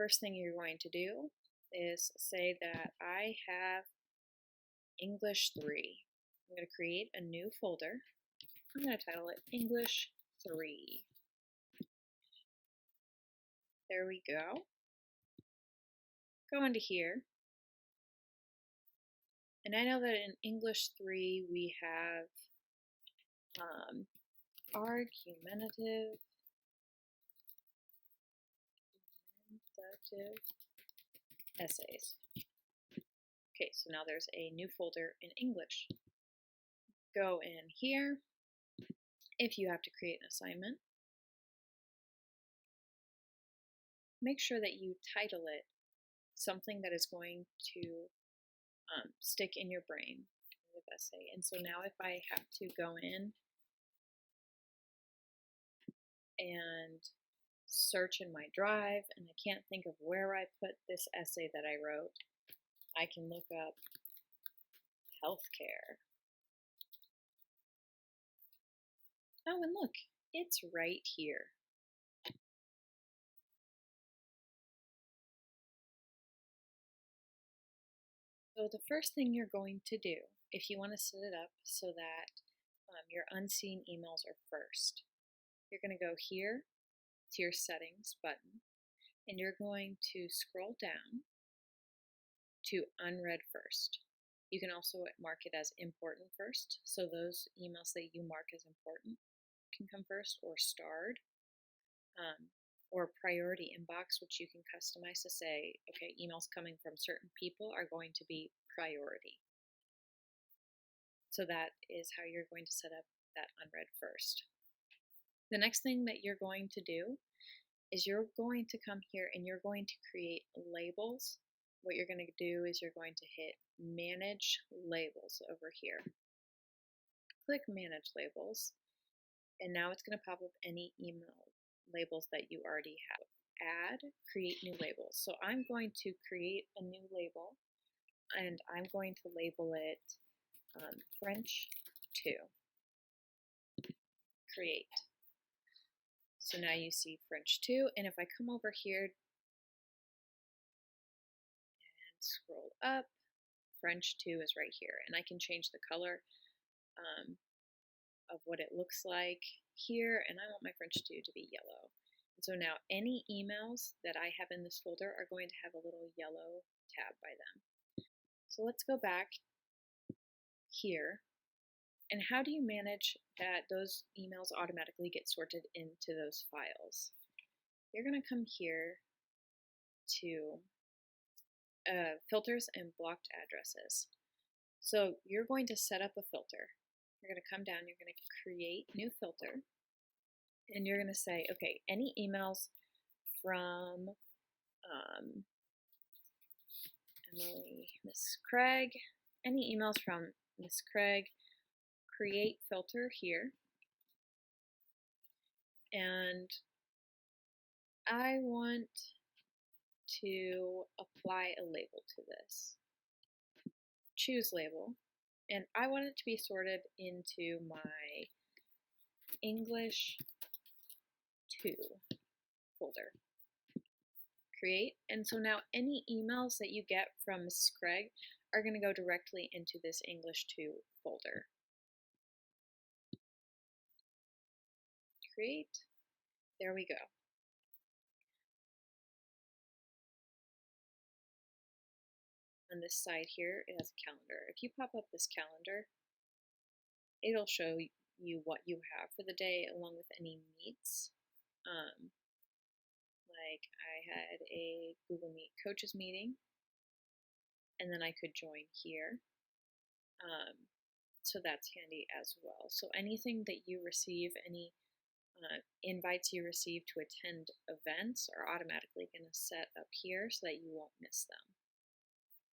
first thing you're going to do is say that I have English 3. I'm going to create a new folder. I'm going to title it English 3. There we go. Go into here. And I know that in English 3 we have argumentative essays. Okay, so now there's a new folder in English. Go in here. If you have to create an assignment, make sure that you title it something that is going to stick in your brain with essay. And so now if I have to go in and search in my drive and I can't think of where I put this essay that I wrote, I can look up healthcare. Oh, and look, it's right here. So the first thing you're going to do, if you want to set it up so that your unseen emails are first, you're going to go here to your settings button, and you're going to scroll down to unread first. You can also mark it as important first, so those emails that you mark as important can come first, or starred, or priority inbox, which you can customize to say, okay, emails coming from certain people are going to be priority. So that is how you're going to set up that unread first. The next thing that you're going to do is you're going to come here and you're going to create labels. What you're going to do is you're going to hit Manage Labels over here. Click Manage Labels, and now it's going to pop up any email labels that you already have. Add, create new labels. So I'm going to create a new label, and I'm going to label it French 2. Create. So now you see French 2, and if I come over here and scroll up, French 2 is right here, and I can change the color of what it looks like here, and I want my French 2 to be yellow. And so now any emails that I have in this folder are going to have a little yellow tab by them. So let's go back here. And how do you manage that those emails automatically get sorted into those files? You're going to come here to filters and blocked addresses. So you're going to set up a filter. You're going to come down, you're going to create new filter, and you're going to say, okay, any emails from Emily, Miss Craig, any emails from Miss Craig, create filter here, and I want to apply a label to this. Choose label, and I want it to be sorted into my English 2 folder. Create, and so now any emails that you get from Ms. Craig are going to go directly into this English 2 folder. Create, there we go. On this side here, it has a calendar. If you pop up this calendar, it'll show you what you have for the day along with any meets. Like I had a Google Meet coaches meeting, and then I could join here. So that's handy as well. So anything that you receive, any invites you receive to attend events are automatically going to set up here so that you won't miss them.